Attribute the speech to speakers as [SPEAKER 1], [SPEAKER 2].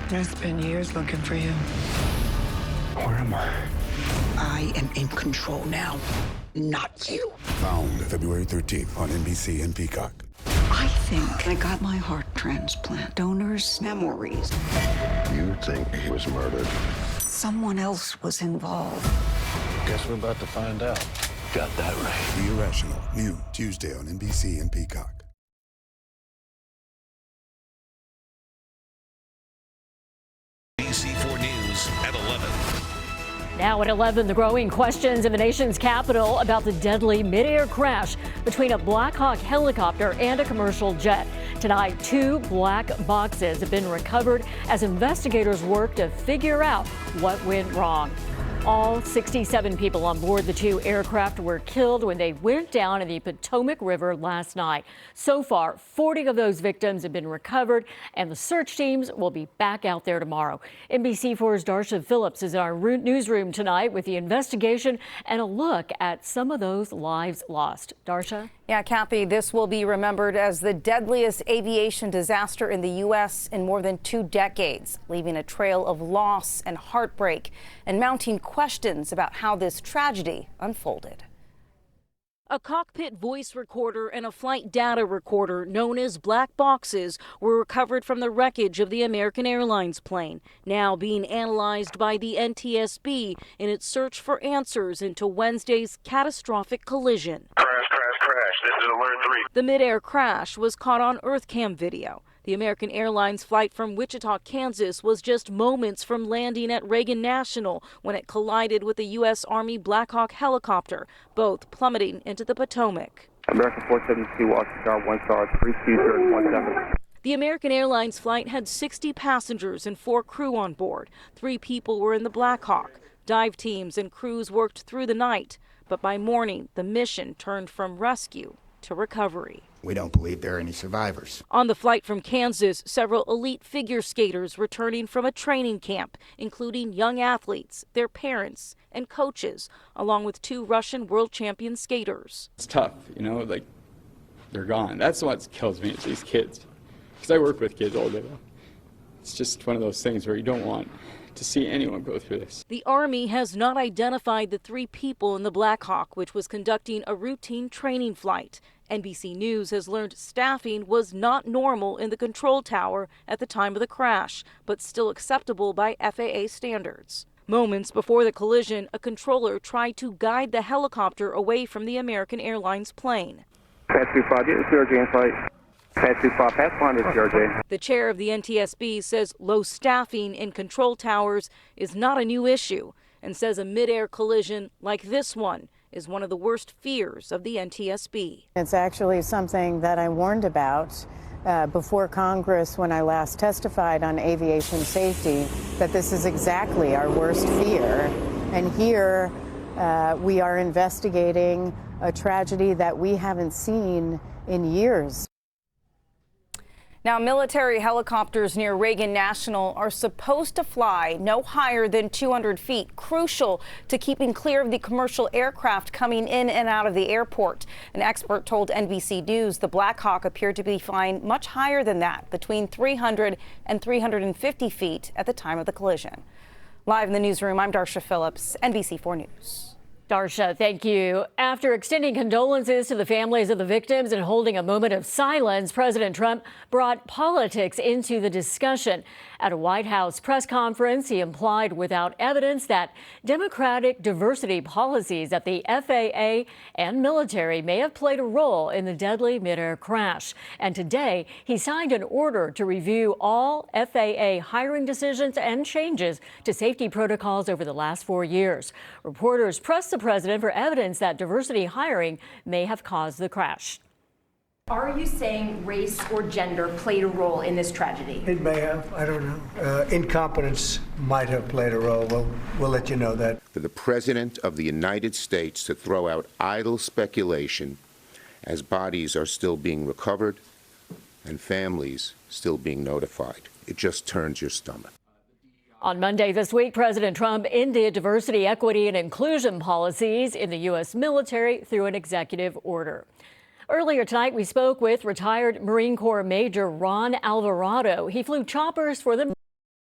[SPEAKER 1] It's been years looking for you.
[SPEAKER 2] Where am I?
[SPEAKER 1] I am in control now, not you.
[SPEAKER 3] Found February 13th on NBC and Peacock.
[SPEAKER 1] I think I got my heart transplant. Donor's memories.
[SPEAKER 2] You think he was murdered?
[SPEAKER 1] Someone else was involved.
[SPEAKER 2] Guess we're about to find out. Got that right.
[SPEAKER 3] The Irrational, new Tuesday on NBC and Peacock.
[SPEAKER 4] NBC4 News at 11.
[SPEAKER 5] Now at 11, the growing questions in the nation's capital about the deadly mid-air crash between a Black Hawk helicopter and a commercial jet. Tonight, 2 black boxes have been recovered as investigators work to figure out what went wrong. All 67 people on board the 2 aircraft were killed when they went down in the Potomac River last night. So far, 40 of those victims have been recovered, and the search teams will be back out there tomorrow. NBC4's Darsha Phillips is in our newsroom tonight with the investigation and a look at some of those lives lost. Darsha?
[SPEAKER 6] Yeah, Kathy, this will be remembered as the deadliest aviation disaster in the U.S. in more than 2 decades, leaving a trail of loss and heartbreak and mounting questions about how this tragedy unfolded.
[SPEAKER 7] A cockpit voice recorder and a flight data recorder known as black boxes were recovered from the wreckage of the American Airlines plane, now being analyzed by the NTSB in its search for answers into Wednesday's catastrophic collision.
[SPEAKER 8] Crash. This is Alert 3.
[SPEAKER 7] The mid-air crash was caught on EarthCam video. The American Airlines flight from Wichita, Kansas was just moments from landing at Reagan National when it collided with a U.S. Army Black Hawk helicopter, both plummeting into the Potomac.
[SPEAKER 9] American 472, Washington, 1 star, 32017.
[SPEAKER 7] The American Airlines flight had 60 passengers and 4 crew on board. 3 people were in the Black Hawk. Dive teams and crews worked through the night, but by morning, the mission turned from rescue to recovery.
[SPEAKER 10] We don't believe there are any survivors.
[SPEAKER 7] On the flight from Kansas, several elite figure skaters returning from a training camp, including young athletes, their parents, and coaches, along with 2 Russian world champion skaters.
[SPEAKER 11] It's tough, like they're gone. That's what kills me, is these kids. Because I work with kids all day. It's just one of those things where you don't want to see anyone go through this.
[SPEAKER 7] The Army has not identified the 3 people in the Black Hawk, which was conducting a routine training flight. NBC News has learned staffing was not normal in the control tower at the time of the crash, but still acceptable by FAA standards. Moments before the collision, a controller tried to guide the helicopter away from the American Airlines plane.
[SPEAKER 9] Pass 25, get the CRJ in flight. Pass 25, pass 100 CRJ.
[SPEAKER 7] The chair of the NTSB says low staffing in control towers is not a new issue and says a mid-air collision like this one is one of the worst fears of the NTSB.
[SPEAKER 12] It's actually something that I warned about before Congress when I last testified on aviation safety, that this is exactly our worst fear. And here we are investigating a tragedy that we haven't seen in years.
[SPEAKER 6] Now, military helicopters near Reagan National are supposed to fly no higher than 200 feet, crucial to keeping clear of the commercial aircraft coming in and out of the airport. An expert told NBC News the Black Hawk appeared to be flying much higher than that, between 300 and 350 feet at the time of the collision. Live in the newsroom, I'm Darsha Phillips, NBC4 News.
[SPEAKER 5] Darsha, thank you. After extending condolences to the families of the victims and holding a moment of silence, President Trump brought politics into the discussion. At a White House press conference, he implied without evidence that Democratic diversity policies at the FAA and military may have played a role in the deadly mid-air crash. And today, he signed an order to review all FAA hiring decisions and changes to safety protocols over the last 4 years. Reporters pressed the president for evidence that diversity hiring may have caused the crash.
[SPEAKER 13] Are you saying race or gender played a role in this tragedy?
[SPEAKER 14] It may have. I don't know. Incompetence might have played a role. We'll let you know that.
[SPEAKER 15] For the President of the United States to throw out idle speculation as bodies are still being recovered and families still being notified, it just turns your stomach.
[SPEAKER 5] On Monday this week, President Trump ended diversity, equity, and inclusion policies in the U.S. military through an executive order. Earlier tonight, we spoke with retired Marine Corps Major Ron Alvarado. He flew choppers for the